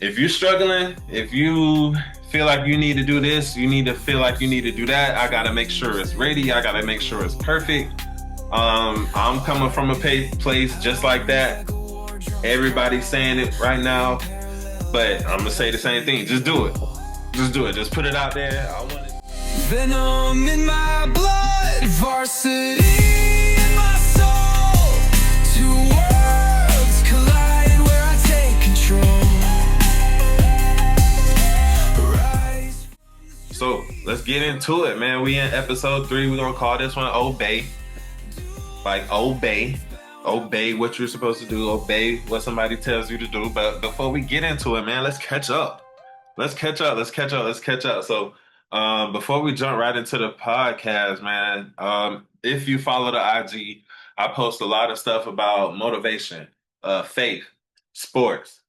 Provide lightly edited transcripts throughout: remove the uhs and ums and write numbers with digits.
if you're struggling, if you feel like you need to do this, you need to feel like you need to do that. I gotta make sure it's ready. I gotta make sure it's perfect. I'm coming from a place just like that. Everybody's saying it right now, but I'm gonna say the same thing. Just do it. Just do it. Just put it out there. I want it. Venom in my blood, varsity in my soul. Two worlds collide where I take control. Rise. So let's get into it, man. We in episode 3. We're gonna call this one Obey. Like obey what you're supposed to do, obey what somebody tells you to do. But before we get into it, man, let's catch up. So before we jump right into the podcast, man, if you follow the IG, I post a lot of stuff about motivation, faith, sports,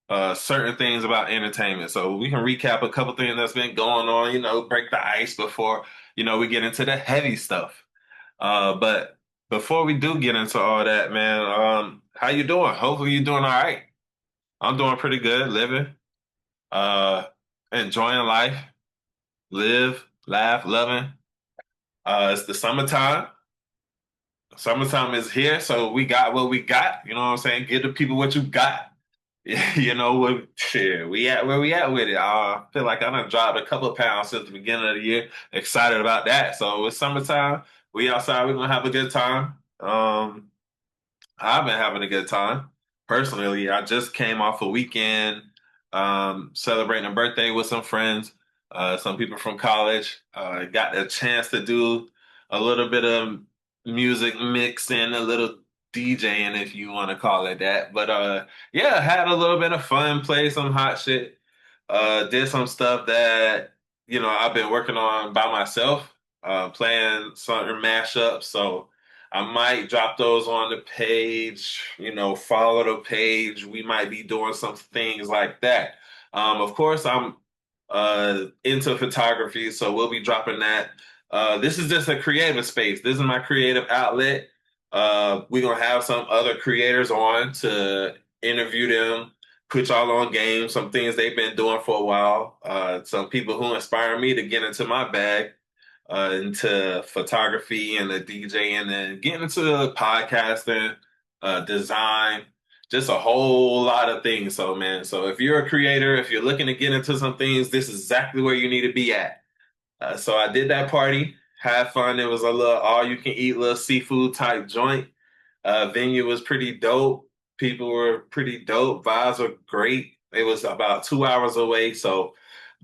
certain things about entertainment. So we can recap a couple things that's been going on, break the ice before, we get into the heavy stuff. But before we do get into all that, man, how you doing? Hopefully you're doing all right. I'm doing pretty good, living, uh, enjoying life, live, laugh, loving. It's the summertime. Summertime is here, so we got what we got. You know what I'm saying? Give the people what you got. You know what? Shit, we at where we at with it. I feel like I done dropped a couple of pounds since the beginning of the year. Excited about that. So it's summertime. We outside. We're gonna have a good time. I've been having a good time. Personally, I just came off a weekend celebrating a birthday with some friends, some people from college. Got a chance to do a little bit of music mixing, a little DJing, if you want to call it that. But yeah, had a little bit of fun, played some hot shit, did some stuff that I've been working on by myself, playing certain mashups. So I might drop those on the page, follow the page. We might be doing some things like that. Of course, I'm into photography, so we'll be dropping that. This is just a creative space. This is my creative outlet. We're going to have some other creators on to interview them, put y'all on game, some things they've been doing for a while, some people who inspire me to get into my bag, into photography and the DJing and getting into podcasting, design, just a whole lot of things. So, man, so if you're a creator, if you're looking to get into some things, this is exactly where you need to be at. So I did that party, had fun. It was a little all-you-can-eat little seafood type joint. Venue was pretty dope. People were pretty dope. Vibes were great. It was about 2 hours away, so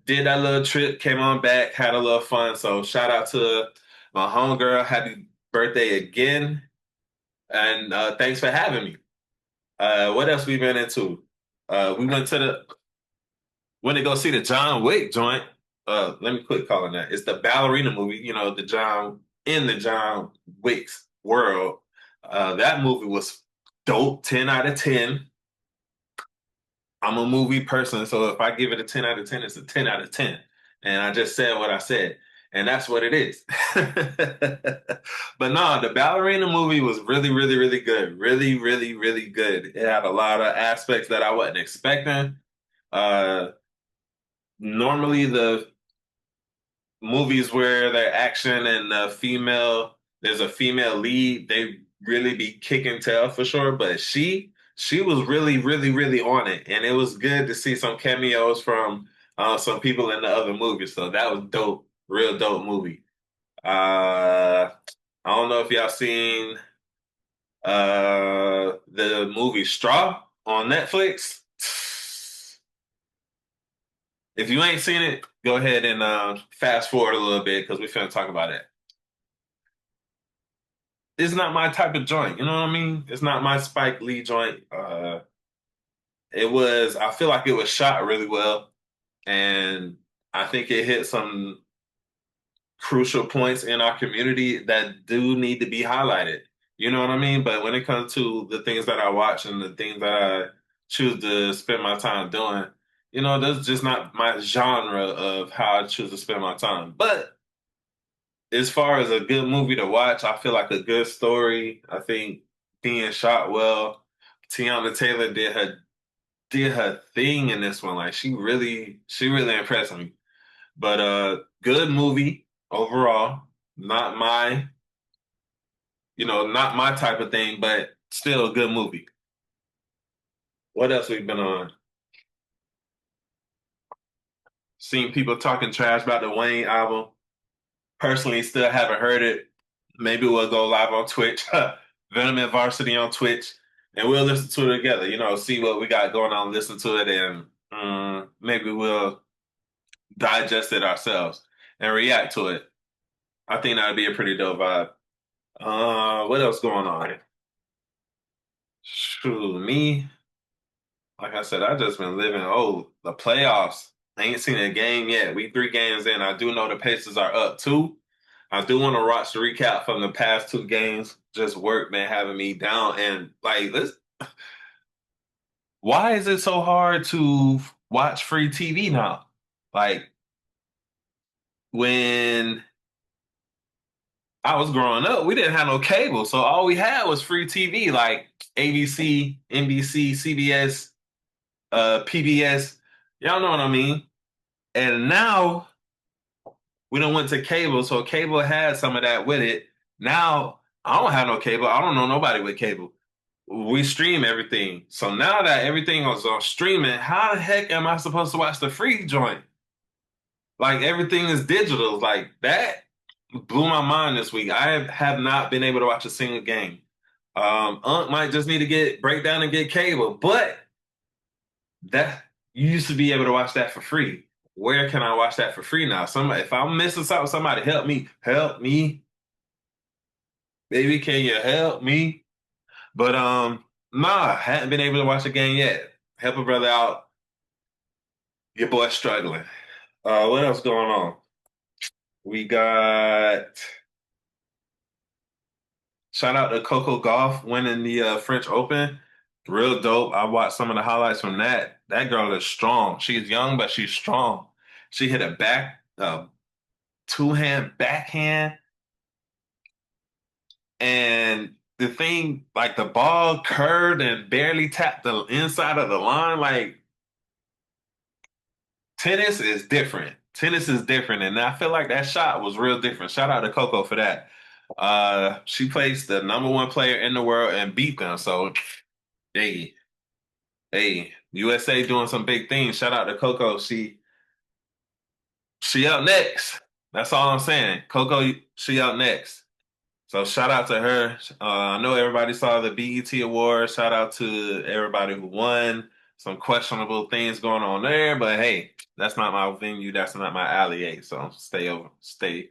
did that little trip, came on back, had a little fun. So shout out to my homegirl. Happy birthday again. And thanks for having me. What else we been into? We went to go see the John Wick joint. Let me quit calling that. It's the Ballerina movie, the John Wick's world. That movie was dope, 10 out of 10. I'm a movie person, so if I give it a 10 out of 10, it's a 10 out of 10. And I just said what I said, and that's what it is. But no, the Ballerina movie was really, really, really good. Really, really, really good. It had a lot of aspects that I wasn't expecting. Uh, Normally, the movies where they're action and there's a female lead, they really be kicking tail for sure. But she was really, really, really on it, and it was good to see some cameos from some people in the other movies. So that was dope, real dope movie. I don't know if y'all seen the movie Straw on Netflix. If you ain't seen it, go ahead and fast forward a little bit because we're finna talk about it. It's not my type of joint, you know what I mean? It's not my Spike Lee joint. I feel like it was shot really well, and I think it hit some crucial points in our community that do need to be highlighted. You know what I mean? But when it comes to the things that I watch and the things that I choose to spend my time doing, that's just not my genre of how I choose to spend my time. But as far as a good movie to watch, I feel like a good story, I think being shot well, Tiana Taylor did her did her thing in this one. Like she really impressed me. But good movie overall. Not my, not my type of thing, but still a good movie. What else we've been on? Seen people talking trash about the Wayne album. Personally, still haven't heard it. Maybe we'll go live on Twitch, Venom and Varsity on Twitch, and we'll listen to it together. See what we got going on, listen to it, and maybe we'll digest it ourselves and react to it. I think that'd be a pretty dope vibe. What else going on? Shoot, me, like I said, I just been living. Oh, the playoffs. I ain't seen a game yet. We 3 games in. I do know the Pacers are up 2. I do want to watch the recap from the past 2 games. Just work, man, having me down. And like, why is it so hard to watch free TV now? Like when I was growing up, we didn't have no cable, so all we had was free TV, like ABC, NBC, CBS, PBS. Y'all know what I mean? And now we don't went to cable, so cable had some of that with it. Now I don't have no cable. I don't know nobody with cable. We stream everything. So now that everything is on streaming, how the heck am I supposed to watch the free joint? Like everything is digital. Like that blew my mind this week. I have not been able to watch a single game. Unc might just need to get break down and get cable, but that you used to be able to watch that for free. Where can I watch that for free now? Somebody, if I'm missing something, somebody help me. Help me. Baby, can you help me? But nah, hadn't been able to watch a game yet. Help a brother out. Your boy's struggling. What else going on? We got shout out to Coco Golf winning the French Open. Real dope. I watched some of the highlights from that. That girl is strong. She's young, but she's strong. She hit a two-hand backhand, and the thing, like the ball curved and barely tapped the inside of the line. Like tennis is different. Tennis is different, and I feel like that shot was real different. Shout out to Coco for that. She placed the number one player in the world and beat them. So, hey, hey, USA doing some big things. Shout out to Coco. She up next. That's all I'm saying. Coco, she up next. So shout out to her. I know everybody saw the BET Awards. Shout out to everybody who won. Some questionable things going on there, but hey, that's not my venue. That's not my alley. So stay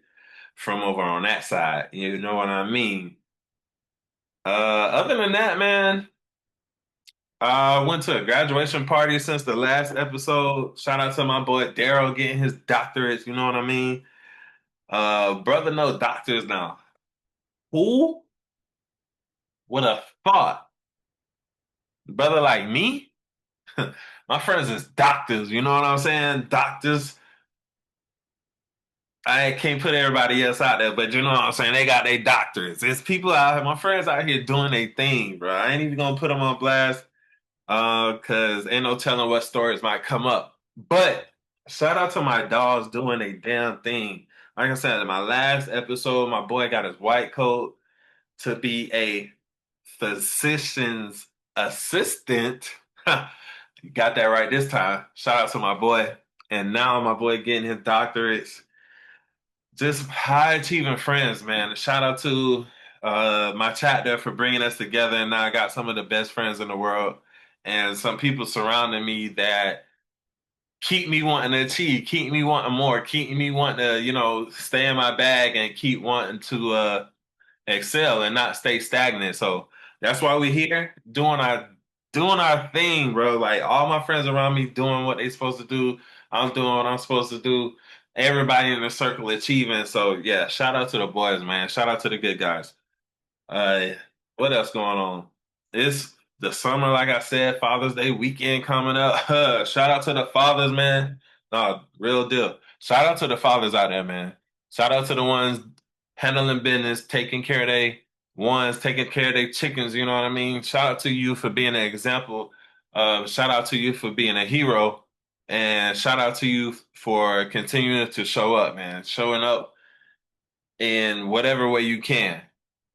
from over on that side. You know what I mean? Other than that, man, I went to a graduation party since the last episode. Shout out to my boy Daryl getting his doctorates. You know what I mean? Brother, no doctors now. Who would have thought? Brother like me? My friends is doctors. You know what I'm saying? Doctors. I can't put everybody else out there, but you know what I'm saying? They got their doctors. It's people out here, my friends out here doing their thing, bro. I ain't even gonna put them on blast, cause ain't no telling what stories might come up. But shout out to my dogs doing a damn thing. Like I said, in my last episode, my boy got his white coat to be a physician's assistant. You got that right this time. Shout out to my boy. And now my boy getting his doctorates. Just high achieving friends, man. Shout out to my chat there for bringing us together. And now I got some of the best friends in the world and some people surrounding me that keep me wanting to achieve, keep me wanting more, keep me wanting to, stay in my bag and keep wanting to excel and not stay stagnant. So that's why we're here doing our thing, bro. Like all my friends around me doing what they supposed to do. I'm doing what I'm supposed to do. Everybody in the circle achieving. So yeah, shout out to the boys, man. Shout out to the good guys. Uh, what else going on? It's the summer, like I said, Father's Day weekend coming up. Shout out to the fathers, man. No, real deal. Shout out to the fathers out there, man. Shout out to the ones handling business, taking care of their ones, taking care of their chickens. You know what I mean? Shout out to you for being an example Shout out to you for being a hero, and shout out to you for continuing to show up, man. Showing up in whatever way you can.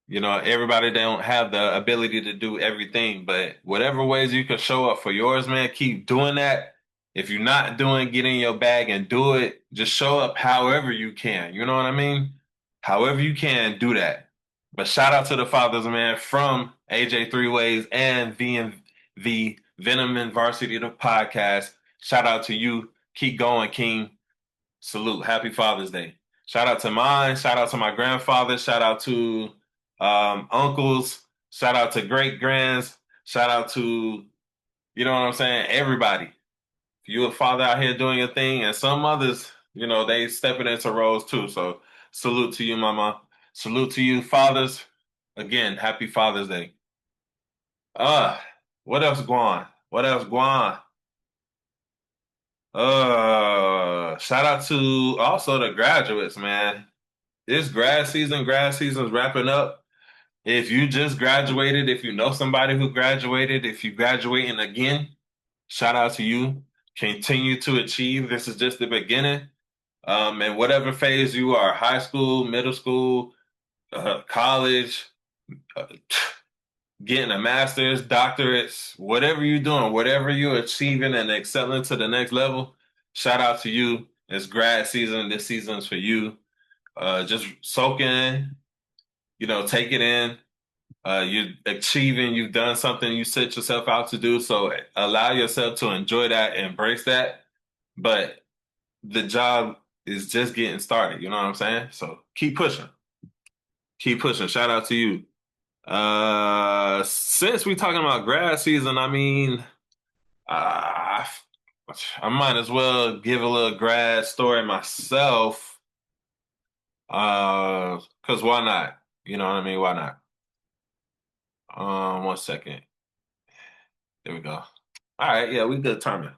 You know, everybody don't have the ability to do everything, but whatever ways you can show up for yours, man, keep doing that. If you're not doing, get in your bag and do it. Just show up however you can. You know what I mean? However you can, do that. But shout out to the fathers, man, from AJ Three Ways and the Venom and Varsity the podcast. Shout out to you. Keep going, King. Salute. Happy Father's Day. Shout out to mine. Shout out to my grandfather. Shout out to uncles. Shout out to great grands. Shout out to, you know what I'm saying? Everybody. If you a father out here doing your thing, and some others, you know, they stepping into roles too. So salute to you, mama. Salute to you, fathers. Again, happy Father's Day. Uh, what else going? What else going? Shout out to also the graduates, man. It's grad season. Grad season's wrapping up. If you just graduated, if you know somebody who graduated, if you graduating again, shout out to you. Continue to achieve. This is just the beginning. And whatever phase you are, high school, middle school, college, uh, getting a master's, doctorates, whatever you're doing, whatever you're achieving and excelling to the next level, shout out to you. It's grad season. This season's for you. Just soak in, you know, take it in. You're achieving, you've done something you set yourself out to do. So allow yourself to enjoy that, embrace that. But the job is just getting started. You know what I'm saying? So keep pushing. Keep pushing. Shout out to you. Since we talking about grad season, I mean, uh, I might as well give a little grad story myself. Because why not? You know what I mean? Why not? 1 second. There we go. All right, yeah, we good timing.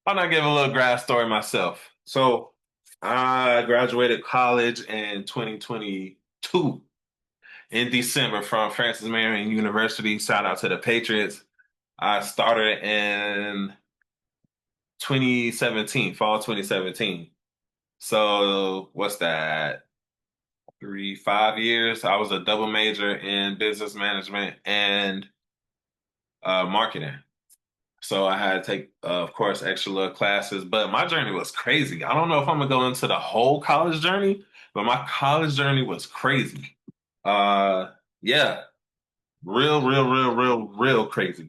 Why not give a little grad story myself? So I graduated college in 2022 in December from Francis Marion University. Shout out to the Patriots. I started in 2017, fall 2017. So what's that? 5 years. I was a double major in business management and marketing. So I had to take, of course, extra little classes, but my journey was crazy. I don't know if I'm gonna go into the whole college journey, but my college journey was crazy. Uh, yeah, real crazy.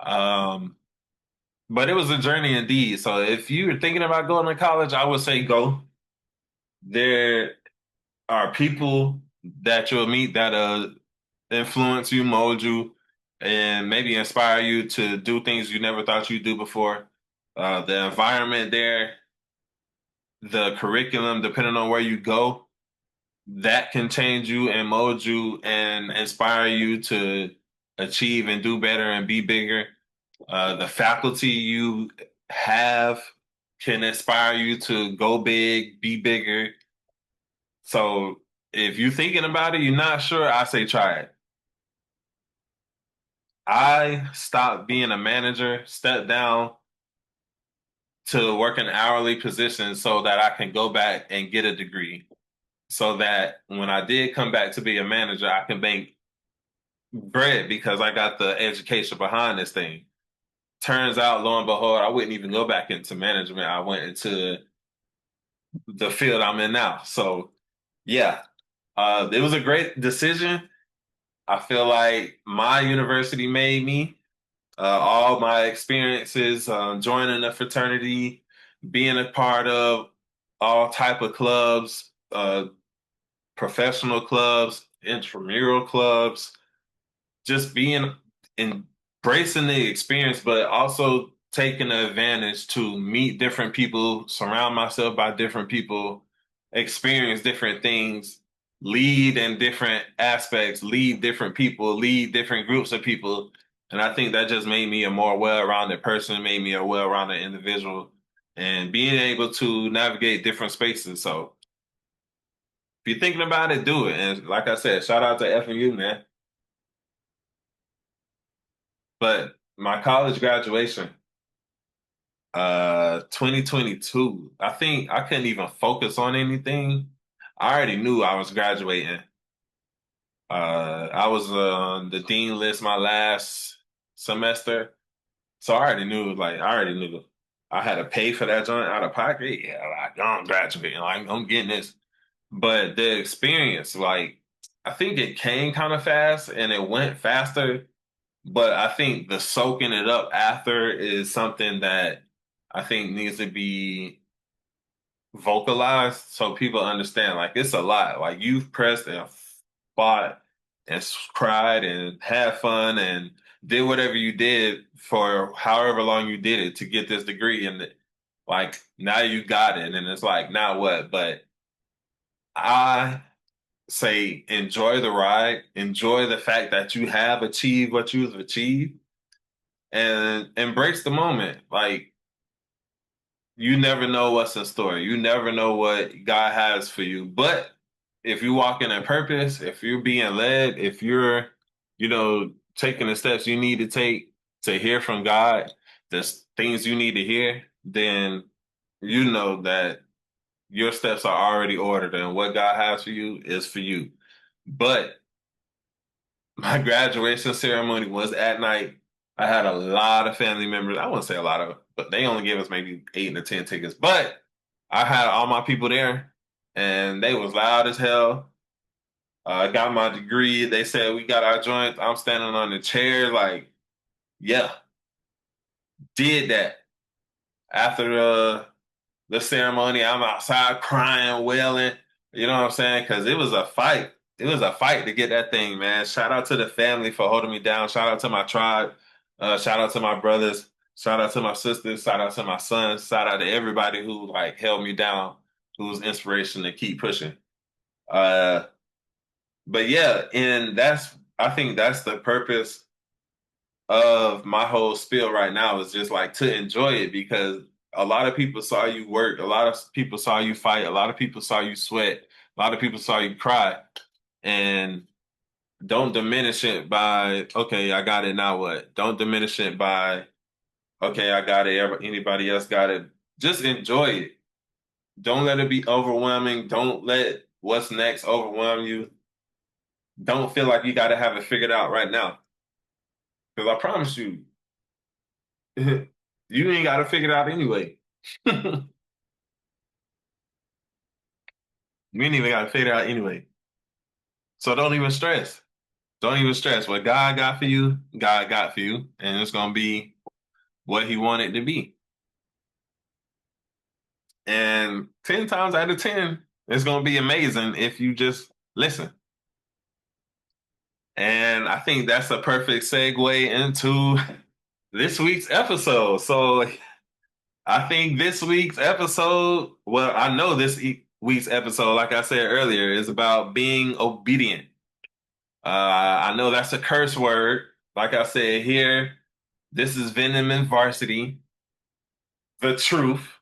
Um, but it was a journey indeed. So if you're thinking about going to college, I would say go. There are people that you'll meet that influence you, mold you, and maybe inspire you to do things you never thought you'd do before. The environment there, the curriculum, depending on where you go, that can change you and mold you and inspire you to achieve and do better and be bigger. The faculty you have can inspire you to go big, be bigger. So if you're thinking about it, you're not sure, I say try it. I stopped being a manager, stepped down to work an hourly position so that I can go back and get a degree. So that when I did come back to be a manager, I can make bread because I got the education behind this thing. Turns out, lo and behold, I wouldn't even go back into management. I went into the field I'm in now. So, yeah, it was a great decision. I feel like my university made me. All my experiences, joining a fraternity, being a part of all type of clubs, professional clubs, intramural clubs, just being embracing the experience, but also taking advantage to meet different people, surround myself by different people, experience different things, lead in different aspects, lead different people, lead different groups of people. And I think that just made me a more well-rounded person, made me a well-rounded individual, and being able to navigate different spaces. So if you're thinking about it, do it. And like I said, shout out to FMU, man. But My college graduation, 2022. I think I couldn't even focus on anything. I already knew I was graduating. I was on the dean list my last semester, so I already knew I had to pay for that joint out of pocket. Yeah, like I'm graduating, like I'm getting this. But the experience, like I think it came kind of fast and it went faster. But I think the soaking it up after is something that I think needs to be vocalized so people understand. Like it's a lot. Like you've pressed and fought and cried and had fun and did whatever you did for however long you did it to get this degree. And like now you got it. And it's like, now what? But I say enjoy the ride, enjoy the fact that you have achieved what you've achieved and embrace the moment. Like you never know what's in store. You never know what God has for you. But if you walk in purpose, if you're being led, if you're, taking the steps you need to take to hear from God, the things you need to hear, then you know that your steps are already ordered and what God has for you is for you. But my graduation ceremony was at night. I had a lot of family members. I wouldn't say a lot of, but they only gave us maybe 8 or 10 tickets. But I had all my people there, and they was loud as hell. I got my degree. They said we got our joints. I'm standing on the chair, like, yeah, did that. After the ceremony, I'm outside crying, wailing. You know what I'm saying? Because it was a fight. It was a fight to get that thing, man. Shout out to the family for holding me down. Shout out to my tribe. Shout out to my brothers. Shout out to my sisters. Shout out to my sons. Shout out to everybody who like held me down, who's inspiration to keep pushing. Uh, but yeah, and I think that's the purpose of my whole spiel right now is just like to enjoy it because a lot of people saw you work, a lot of people saw you fight, a lot of people saw you sweat, a lot of people saw you cry, and don't diminish it by okay, I got it now what? Don't diminish it by okay, I got it. Anybody else got it? Just enjoy it. Don't let it be overwhelming. Don't let what's next overwhelm you. Don't feel like you got to have it figured out right now. Because I promise you, you ain't got to figure it out anyway. We ain't even got to figure it out anyway. So don't even stress. Don't even stress. What God got for you, God got for you. And it's going to be what He wanted to be. And 10 times out of 10, it's going to be amazing if you just listen. And I think that's a perfect segue into this week's episode. So I think this week's episode, well, I know this week's episode, like I said earlier, is about being obedient. I know that's a curse word. Like I said here, this is Venom and Varsity, the truth,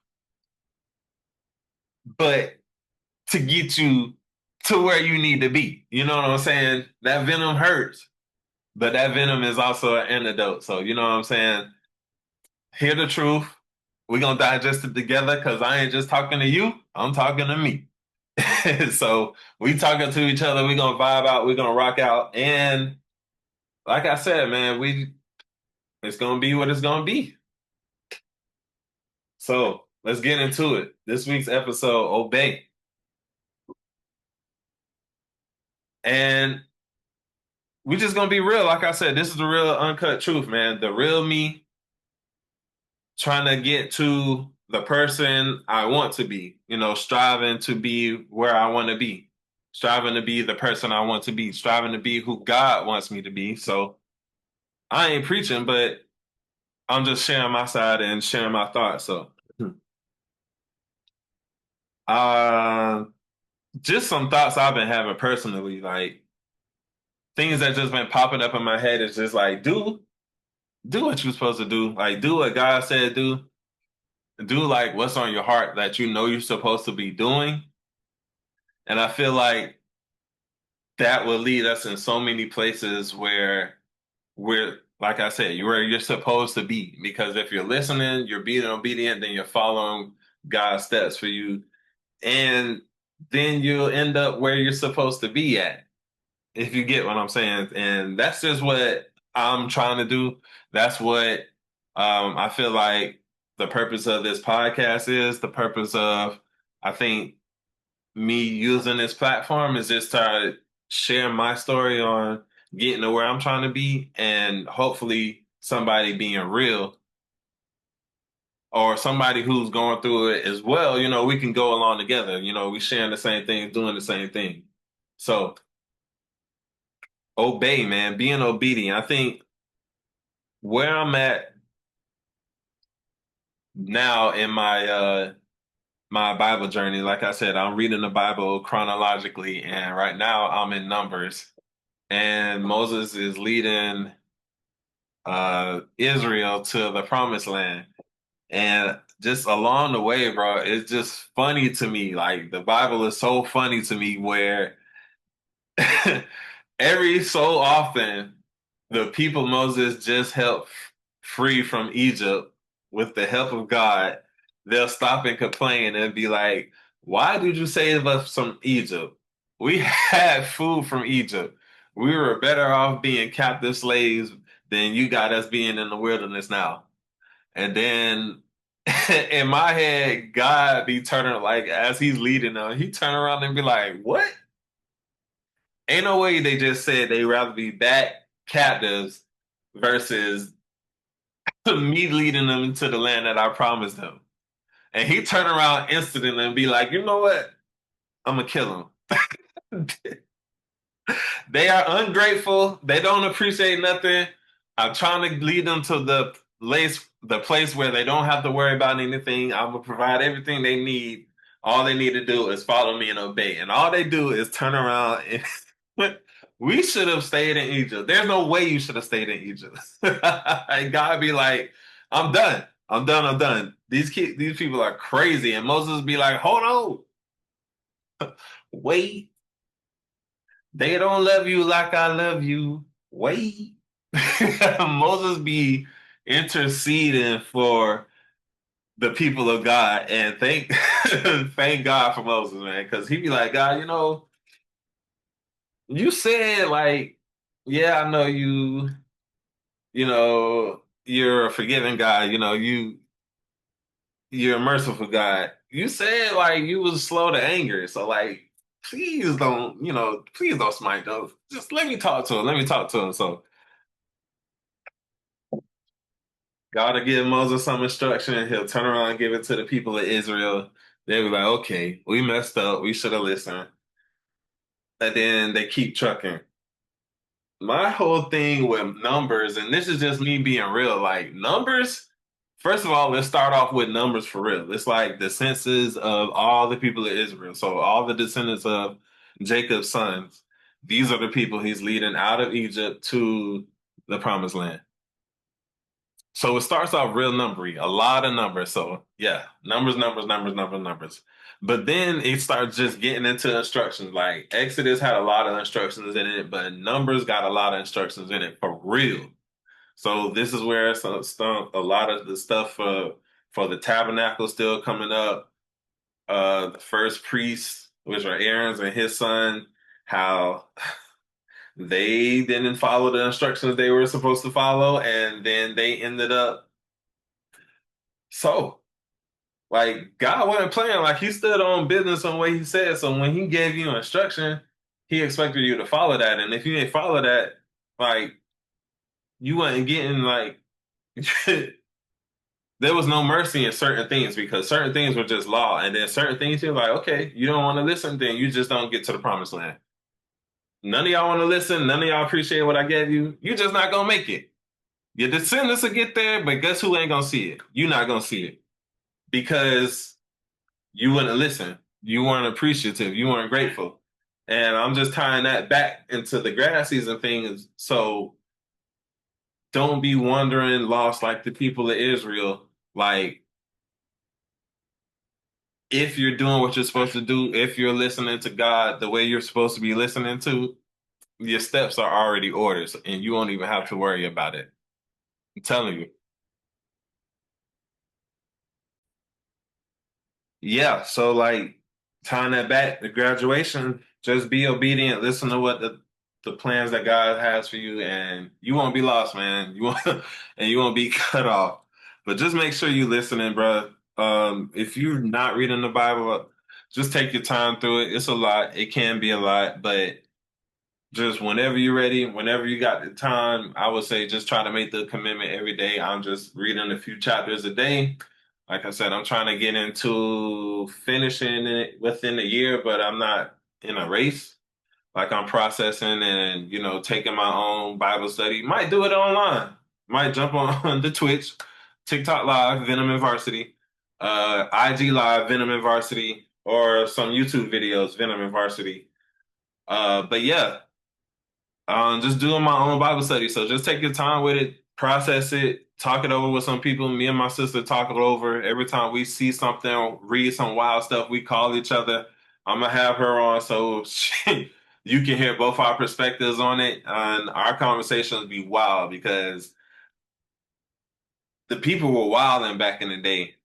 but to get you to where you need to be. You know what I'm saying? That venom hurts, but that venom is also an antidote. So, you know what I'm saying? Hear the truth. We're going to digest it together because I ain't just talking to you, I'm talking to me. So we talking to each other. We're going to vibe out. We're going to rock out. And like I said, man, it's going to be what it's going to be. So let's get into it. This week's episode, Obey. And we just gonna be real. Like I said, this is the real uncut truth, man. The real me trying to get to the person I want to be, striving to be where I want to be, striving to be the person I want to be, striving to be who God wants me to be. So I ain't preaching, but I'm just sharing my side and sharing my thoughts. So, uh, just some thoughts I've been having personally, like things that just been popping up in my head is just like, do what you're supposed to do. Like, do what God said do. Do like what's on your heart that you know you're supposed to be doing. And I feel like that will lead us in so many places where we're like I said, you're where you're supposed to be. Because if you're listening, you're being obedient, then you're following God's steps for you. And then you'll end up where you're supposed to be at, if you get what I'm saying. And that's just what I'm trying to do. That's what I feel like the purpose of this podcast is. The purpose of, I think, me using this platform is just to share my story on getting to where I'm trying to be, and hopefully somebody being real or somebody who's going through it as well. We can go along together. We sharing the same thing, doing the same thing. So obey, man, being obedient. I think where I'm at now in my Bible journey, like I said, I'm reading the Bible chronologically, and right now I'm in Numbers, and Moses is leading Israel to the promised land. And just along the way, bro, it's just funny to me. Like the Bible is so funny to me where every so often the people Moses just helped free from Egypt with the help of God, they'll stop and complain and be like, "Why did you save us from Egypt? We had food from Egypt. We were better off being captive slaves than you got us being in the wilderness now." And then in my head, God be turning like as he's leading them, he turn around and be like, "What? Ain't no way they just said they rather be back captives versus me leading them into the land that I promised them." And he turn around instantly and be like, "You know what? I'm gonna kill them." They are ungrateful. They don't appreciate nothing. I'm trying to lead them to the place where they don't have to worry about anything. I'm gonna provide everything they need. All they need to do is follow me and obey. And all they do is turn around and we should have stayed in Egypt. There's no way you should have stayed in Egypt. And God be like, "I'm done. I'm done. I'm done. These people are crazy." And Moses be like, "Hold on. Wait. They don't love you like I love you. Wait." Moses be interceding for the people of God, and thank God for Moses, man, because he be like, "God, you said like, yeah, I know you're a forgiving God, you're a merciful God. You said like you was slow to anger, so like, please don't smite those. Just let me talk to him. Let me talk to him." So God will give Moses some instruction. He'll turn around and give it to the people of Israel. They'll be like, "Okay, we messed up. We should have listened." And then they keep trucking. My whole thing with numbers, and this is just me being real, like numbers, first of all, let's start off with numbers for real. It's like the census of all the people of Israel. So all the descendants of Jacob's sons, these are the people he's leading out of Egypt to the promised land. So it starts off real numbery, a lot of numbers. So yeah, numbers, numbers, numbers, numbers, numbers. But then it starts just getting into instructions. Like Exodus had a lot of instructions in it, but Numbers got a lot of instructions in it for real. So this is where a lot of the stuff for the tabernacle still coming up. The first priests, which are Aaron's and his son, how they didn't follow the instructions they were supposed to follow, and then they ended up so. Like God wasn't playing. Like he stood on business on what he said. So when he gave you instruction, he expected you to follow that. And if you didn't follow that, like you wasn't getting like there was no mercy in certain things because certain things were just law. And then certain things you're like, okay, you don't want to listen, then you just don't get to the promised land. None of y'all want to listen. None of y'all appreciate what I gave you. You're just not gonna make it. Your descendants will get there, but guess who ain't gonna see it? You're not gonna see it because you wouldn't listen. You weren't appreciative. You weren't grateful. And I'm just tying that back into the grad season thing. So don't be wandering lost like the people of Israel. Like, if you're doing what you're supposed to do, if you're listening to God the way you're supposed to be listening to, your steps are already ordered and you won't even have to worry about it. I'm telling you. Yeah, so like tying that back, the graduation, just be obedient, listen to what the plans that God has for you, and you won't be lost, man. You won't and you won't be cut off. But just make sure you listening, bro. If you're not reading the Bible, just take your time through it. It's a lot. It can be a lot, but just whenever you're ready, whenever you got the time, I would say just try to make the commitment every day. I'm just reading a few chapters a day. Like I said, I'm trying to get into finishing it within a year, but I'm not in a race. Like I'm processing and, taking my own Bible study. Might do it online. Might jump on the Twitch, TikTok Live, Venom and Varsity, IG Live, Venom and Varsity, or some YouTube videos, Venom and Varsity. But yeah, just doing my own Bible study. So just take your time with it, process it, talk it over with some people. Me and my sister talk it over. Every time we see something, read some wild stuff, we call each other. I'm gonna have her on so you can hear both our perspectives on it, and our conversations be wild because the people were wilding back in the day.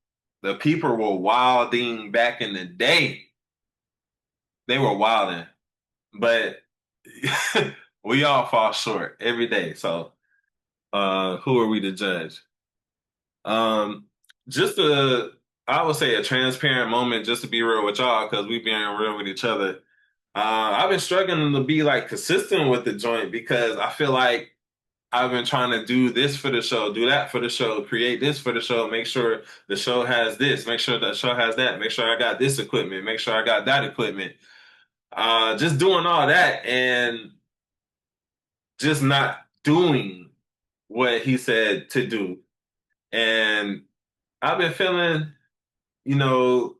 The people were wilding back in the day. They were wilding, but we all fall short every day. So who are we to judge? Um, just I would say a transparent moment, just to be real with y'all, because we being real with each other. I've been struggling to be like consistent with the joint because I feel like I've been trying to do this for the show, do that for the show, create this for the show, make sure the show has this, make sure the show has that, make sure I got this equipment, make sure I got that equipment. Just doing all that and just not doing what he said to do. And I've been feeling, you know,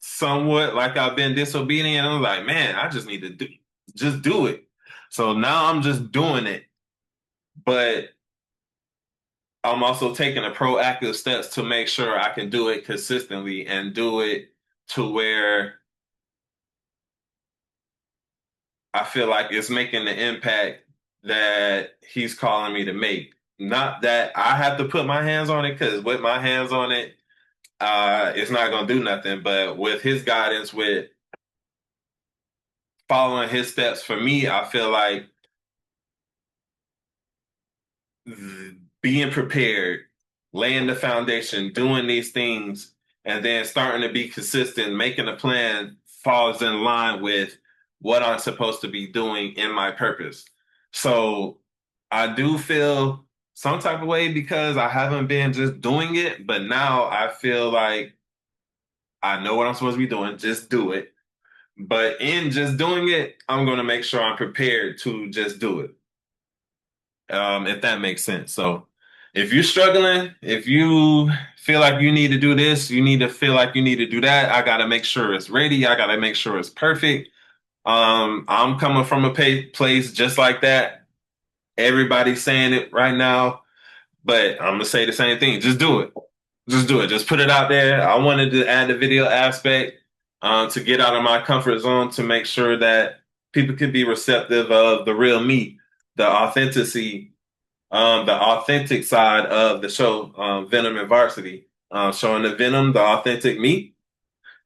somewhat like I've been disobedient. I'm like, man, I just need to just do it. So now I'm just doing it, but I'm also taking the proactive steps to make sure I can do it consistently and do it to where I feel like it's making the impact that he's calling me to make. Not that I have to put my hands on it, because with my hands on it, it's not going to do nothing. But with his guidance, with following his steps for me, I feel like being prepared, laying the foundation, doing these things, and then starting to be consistent, making a plan falls in line with what I'm supposed to be doing in my purpose. So I do feel some type of way because I haven't been just doing it, but now I feel like I know what I'm supposed to be doing, just do it. But in just doing it, I'm going to make sure I'm prepared to just do it, if that makes sense. So if you're struggling, if you feel like you need to do this, you need to feel like you need to do that, I got to make sure it's ready. I got to make sure it's perfect. I'm coming from a place just like that. Everybody's saying it right now, but I'm gonna say the same thing. Just do it. Just do it. Just put it out there. I wanted to add the video aspect to get out of my comfort zone to make sure that people could be receptive of the real me, the authenticity, the authentic side of the show, Venom and Varsity, showing the Venom, the authentic me,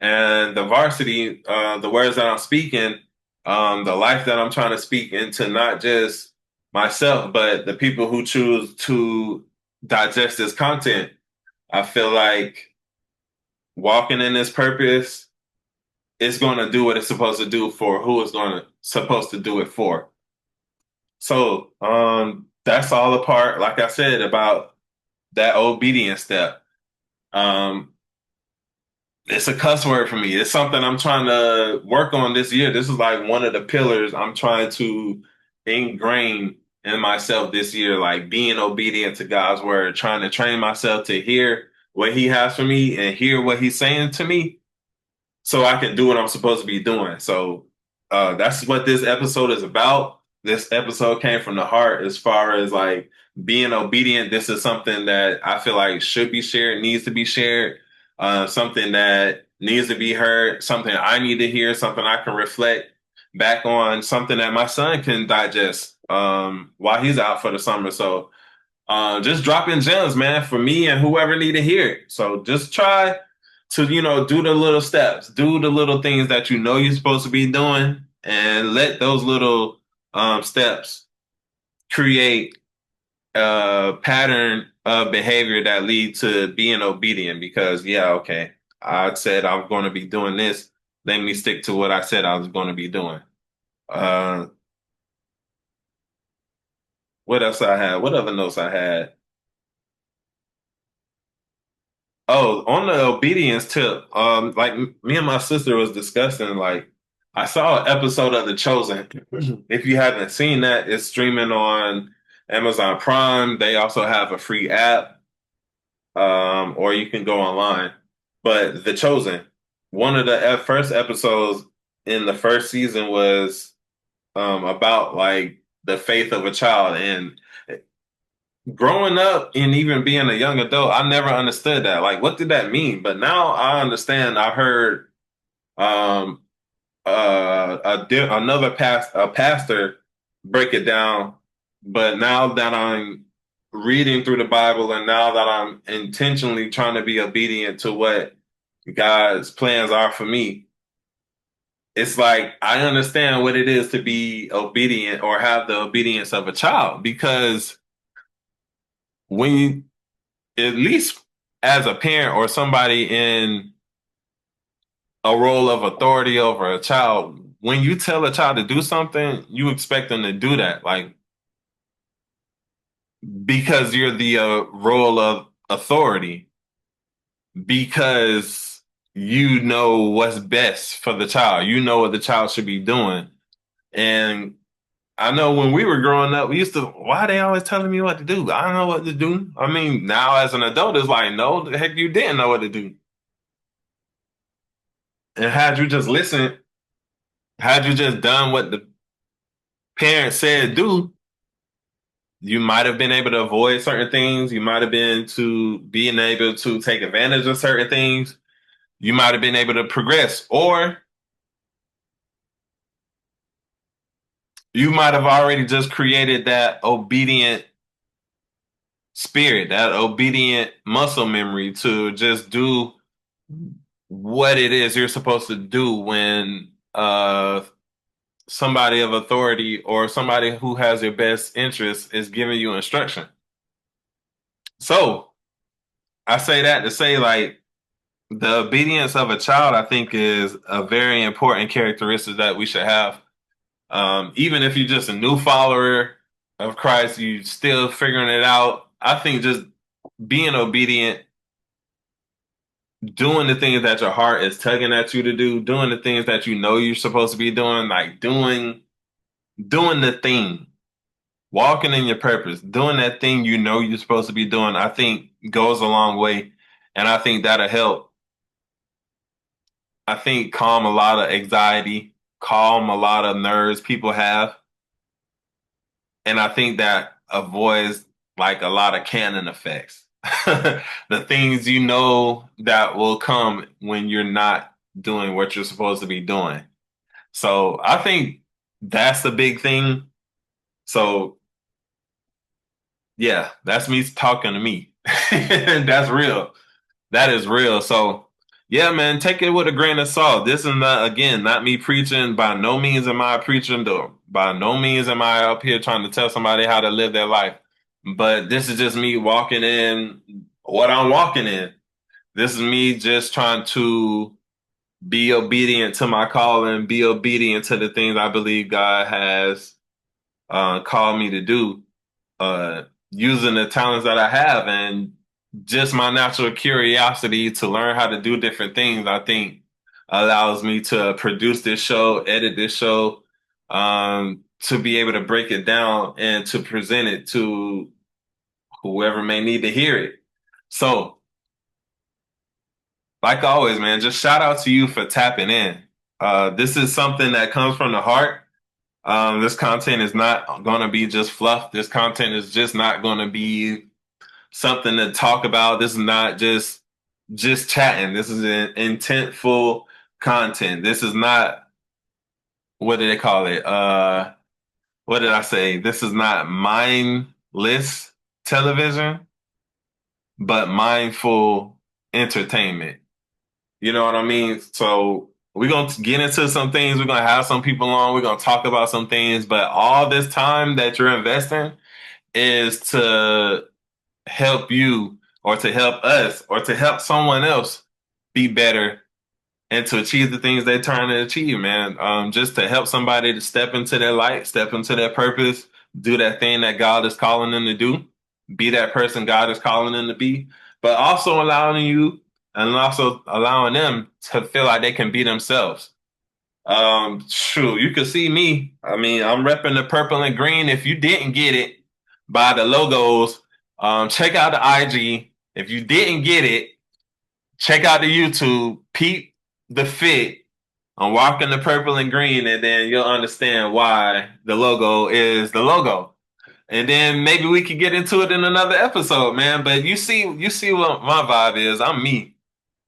and the Varsity, the words that I'm speaking, the life that I'm trying to speak into not just myself, but the people who choose to digest this content. I feel like walking in this purpose is going to do what it's supposed to do for who it's going to supposed to do it for. So that's all a part, like I said, about that obedience step. Um, it's a cuss word for me. It's something I'm trying to work on this year. This is like one of the pillars I'm trying to ingrain in myself this year, like being obedient to God's word, trying to train myself to hear what he has for me and hear what he's saying to me so I can do what I'm supposed to be doing. So that's what this episode is about. This episode came from the heart as far as like being obedient. This is something that I feel like should be shared, needs to be shared, something that needs to be heard, something I need to hear, something I can reflect back on, something that my son can digest while he's out for the summer. So just dropping gems, man, for me and whoever need to hear it. So just try to, do the little steps, do the little things that you know you're supposed to be doing, and let those little steps create a pattern of behavior that lead to being obedient. Because yeah, okay, I said I'm going to be doing this. Let me stick to what I said I was going to be doing. Uh, what else I had? What other notes I had? Oh, on the obedience tip, like me and my sister was discussing, like I saw an episode of The Chosen. If you haven't seen that, it's streaming on Amazon Prime. They also have a free app, or you can go online. But The Chosen, one of the first episodes in the first season was about like the faith of a child. And growing up and even being a young adult, I never understood that. Like, what did that mean? But now I understand. I heard um, a pastor break it down. But now that I'm reading through the Bible and now that I'm intentionally trying to be obedient to what God's plans are for me, it's like I understand what it is to be obedient or have the obedience of a child. Because when you, at least as a parent or somebody in a role of authority over a child, when you tell a child to do something, you expect them to do that, like because you're the role of authority, because you know what's best for the child, you know what the child should be doing. And I know when we were growing up, we used to, why are they always telling me what to do? I don't know what to do. I mean, now as an adult, it's like, no, the heck, you didn't know what to do. And had you just listened, had you just done what the parents said do, you might have been able to avoid certain things. You might have been to being able to take advantage of certain things. You might have been able to progress, or you might have already just created that obedient spirit, that obedient muscle memory to just do what it is you're supposed to do when somebody of authority or somebody who has your best interest is giving you instruction. So I say that to say, like, the obedience of a child, I think, is a very important characteristic that we should have. Even if you're just a new follower of Christ, you still figuring it out. I think just being obedient, doing the things that your heart is tugging at you to do, doing the things that you know you're supposed to be doing, like doing the thing, walking in your purpose, doing that thing you know you're supposed to be doing, I think goes a long way. And I think that'll help. I think calm a lot of anxiety, calm a lot of nerves people have. And I think that avoids like a lot of canon effects. The things you know that will come when you're not doing what you're supposed to be doing. So I think that's the big thing. So yeah, that's me talking to me. That's real. That is real. So, yeah, man, take it with a grain of salt. This is not, again, not me preaching. By no means am I preaching, though. By no means am I up here trying to tell somebody how to live their life. But this is just me walking in what I'm walking in. This is me just trying to be obedient to my calling, be obedient to the things I believe God has called me to do, using the talents that I have and just my natural curiosity to learn how to do different things, I think allows me to produce this show, edit this show, to be able to break it down and to present it to whoever may need to hear it. So, like always, man, just shout out to you for tapping in. This is something that comes from the heart. This content is not going to be just fluff. This content is just not going to be something to talk about. This is not just chatting. This is an intentful content. This is not, what do they call it? What did I say? This is not mindless. television, but mindful entertainment. You know what I mean? So we're going to get into some things. We're going to have some people on. We're going to talk about some things. But all this time that you're investing is to help you or to help us or to help someone else be better and to achieve the things they're trying to achieve, man. Just to help somebody to step into their light, step into their purpose, do that thing that God is calling them to do, be that person God is calling them to be, but also allowing you and also allowing them to feel like they can be themselves. True, you can see me. I mean, I'm repping the purple and green. If you didn't get it by the logos, check out the IG. If you didn't get it, check out the YouTube. Peep the fit. I'm walking the purple and green, and then you'll understand why the logo is the logo. And then maybe we could get into it in another episode, man. But you see what my vibe is. I'm me.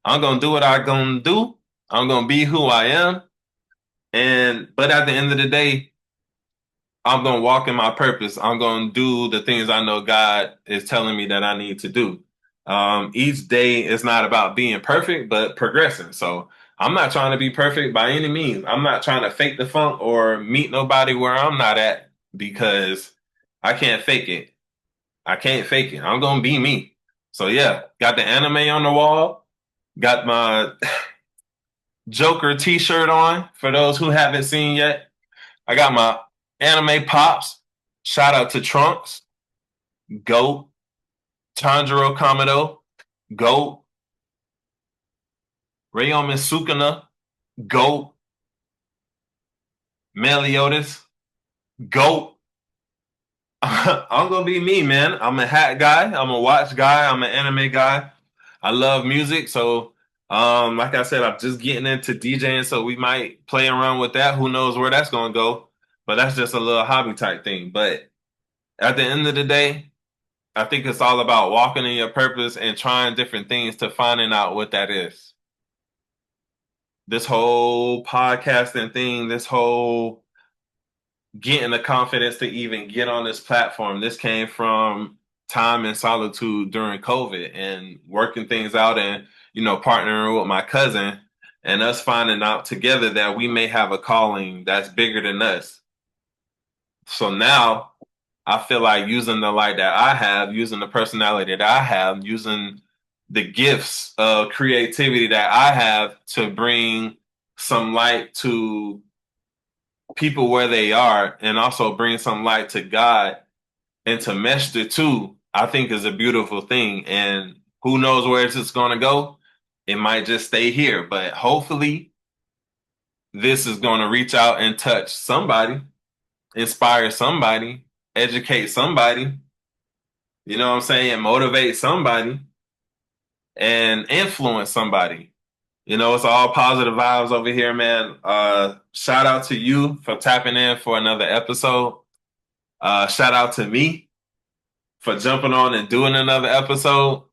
I'm gonna do what I'm gonna do. I'm gonna be who I am. And but at the end of the day, I'm gonna walk in my purpose. I'm gonna do the things I know God is telling me that I need to do. Each day is not about being perfect, but progressing. So I'm not trying to be perfect by any means. I'm not trying to fake the funk or meet nobody where I'm not at because I can't fake it. I can't fake it. I'm gonna be me. So yeah, got the anime on the wall. Got my Joker t-shirt on for those who haven't seen yet. I got my anime pops. Shout out to Trunks, Goat, Tanjiro Kamado, Goat, Ryomen Sukuna, Goat, Meliodas, Goat. I'm gonna be me, man. I'm a hat guy. I'm a watch guy. I'm an anime guy. I love music, so like I said, I'm just getting into DJing, so we might play around with that. Who knows where that's gonna go? But that's just a little hobby type thing. But at the end of the day, I think it's all about walking in your purpose and trying different things to finding out what that is. This whole podcasting thing, this whole getting the confidence to even get on this platform, this came from time and solitude during COVID and working things out and, partnering with my cousin and us finding out together that we may have a calling that's bigger than us. So now I feel like using the light that I have, using the personality that I have, using the gifts of creativity that I have to bring some light to people where they are and also bring some light to God and to mesh the two, I think is a beautiful thing. And who knows where it's going to go? It might just stay here, but hopefully this is going to reach out and touch somebody, inspire somebody, educate somebody, you know what I'm saying? Motivate somebody and influence somebody. It's all positive vibes over here, man. Shout out to you for tapping in for another episode. Shout out to me for jumping on and doing another episode.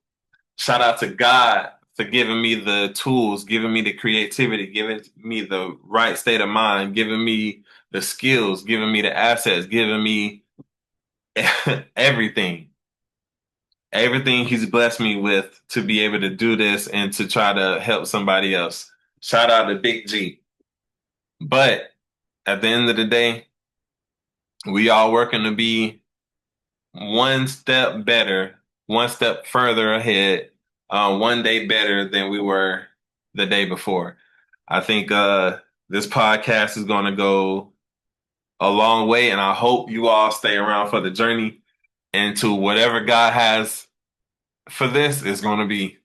Shout out to God for giving me the tools, giving me the creativity, giving me the right state of mind, giving me the skills, giving me the assets, giving me everything. Everything he's blessed me with to be able to do this and to try to help somebody else. Shout out to Big G. But at the end of the day, we all working to be one step better, one step further ahead, one day better than we were the day before. I think this podcast is going to go a long way, and I hope you all stay around for the journey into whatever God has for this is going to be.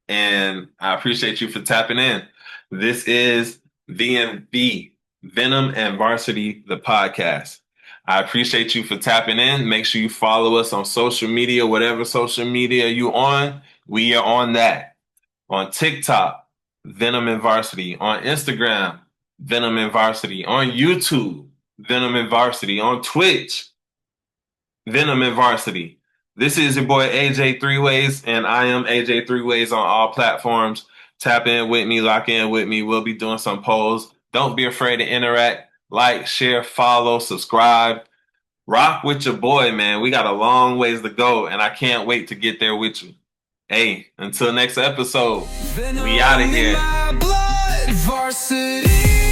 And I appreciate you for tapping in. This is VMV, Venom and Varsity, the podcast. I appreciate you for tapping in. Make sure you follow us on social media, whatever social media you on. We are on that. On TikTok, Venom and Varsity. On Instagram, Venom and Varsity. On YouTube, Venom and Varsity. On Twitch, Venom and Varsity. This is your boy AJ Three Ways, and I am AJ Three Ways on all platforms. Tap in with me, lock in with me. We'll be doing some polls. Don't be afraid to interact. Like, share, follow, subscribe. Rock with your boy, man. We got a long ways to go, and I can't wait to get there with you. Hey, until next episode, we out of Venom in here. my blood, varsity.